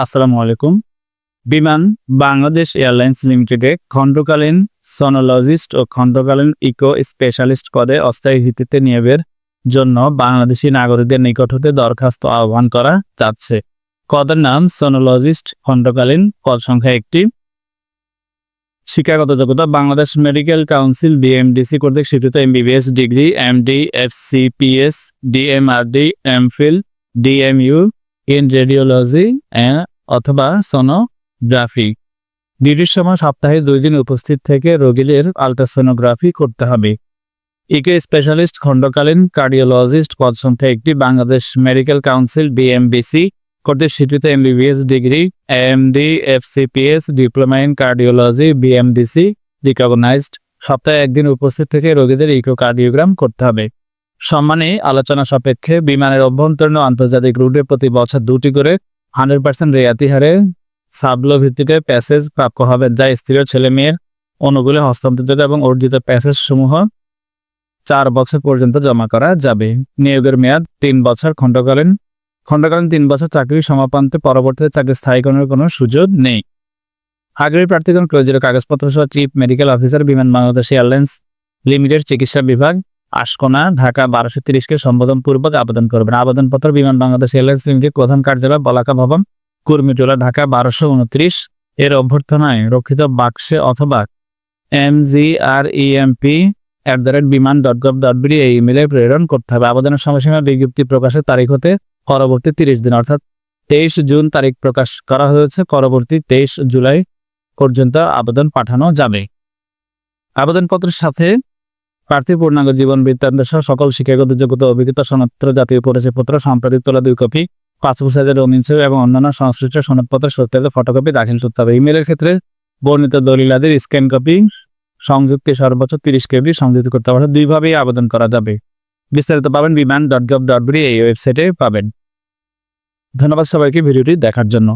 আসসালামু আলাইকুম। বিমান বাংলাদেশ এয়ারলাইন্স লিমিটেডে খণ্ডকালীন সোনোলজিস্ট ও খণ্ডকালীন ইকো স্পেশালিস্ট পদে অস্থায়ী ভিত্তিতে নিয়োগের জন্য বাংলাদেশি নাগরিকদের নিকট হতে দরখাস্ত আহ্বান করা যাচ্ছে। পদের নাম সোনোলজিস্ট, খণ্ডকালীন, পদ সংখ্যা 1টি। শিক্ষাগত যোগ্যতা বাংলাদেশ মেডিকেল কাউন্সিল বিএমডিসি কর্তৃক স্বীকৃত MBBS degree, MD, FCPS, DMRD, MPhil, DMU in radiology অথবা সোনোগ্রাফি। ডিউটির সময় সপ্তাহে 2 দিন উপস্থিত থেকে রোগীদের আলট্রাসোনোগ্রাফি করতে হবে। ইকো স্পেশালিস্ট, খণ্ডকালীন, কার্ডিওলজিস্ট, পদ সংখ্যা 1টি। বাংলাদেশ মেডিকেল কাউন্সিল বিএমবিসি কর্তৃক স্বীকৃত MBBS degree, MD, FCPS, diploma in cardiology, BMDC recognised. সপ্তাহে 1 দিন উপস্থিত থেকে রোগীদের ইকোকার্ডিওগ্রাম করতে হবে। সম্মানী আলোচনা সাপেক্ষে বিমানের অভ্যন্তরীণ ও আন্তর্জাতিক রুটে প্রতি বছর 2টি করে 100% রেয়াতি হারে সাবলো ভিত্তিতে প্যাসেজ প্রাপ্য হবে, যা স্ত্রী ও ছেলে মেয়ের অনুকূলে হস্তান্তরিত এবং অর্জিত প্যাসেজ সমূহ 4 বছর পর্যন্ত জমা করা যাবে। নিয়োগের মেয়াদ 3 বছর। খণ্ডকালীন 3 বছর চাকরি সমাপ্তির পরবর্তীতে চাকরি স্থায়ীকরণের কোনো সুযোগ নেই। আগ্রহী প্রার্থীগণ প্রয়োজনীয় কাগজপত্র সহ চিফ মেডিকেল অফিসার, বিমান বাংলাদেশ এয়ারলাইন্স লিমিটেড, চিকিৎসা বিভাগ, আশকোনা, ঢাকা 1230-কে সম্বোধনপূর্বক আবেদন করবেন। আবেদনপত্র বিমান বাংলাদেশ এয়ারলাইন্স লিমিটেড, প্রধান কার্যালয়, বলাকা ভবন, কুর্মিটোলা, ঢাকা 1229 এর অভ্যর্থনায় রক্ষিত বাক্সে অথবা mgremp@biman.gov.bd এই ইমেলে প্রেরণ করতে হবে। আবেদনের সময়সীমা বিজ্ঞপ্তি প্রকাশের তারিখ হতে পরবর্তী 30 দিন অর্থাৎ 23 জুন তারিখ প্রকাশ করা হয়েছে। পরবর্তী 23 জুলাই পর্যন্ত আবেদন পাঠানো যাবে। আবেদনপত্রের সাথে প্রার্থীর পূর্ণাঙ্গ জীবন বৃত্তান্ত সহ সকল শিক্ষাগত যোগ্যতা, অভিজ্ঞতা সনদপত্র, জাতীয় পরিচয়পত্র, সাম্প্রতিক তোলা 2 কপি, পাসপোর্ট সাইজের রঙিন ছবি এবং অন্যান্য সংশ্লিষ্ট সনদপত্রের সত্যায়িত ফটোকপি দাখিল করতে হবে। ইমেলের ক্ষেত্রে বর্ণিত দলিলাদির স্ক্যান কপি সংযুক্তি সর্বোচ্চ 30 কেবি সংযুক্ত করতে হবে। 2 ভাবেই আবেদন করা যাবে। বিস্তারিত পাবেন biman.gov.bd এই ওয়েবসাইটে পাবেন। ধন্যবাদ সবাইকে ভিডিওটি দেখার জন্য।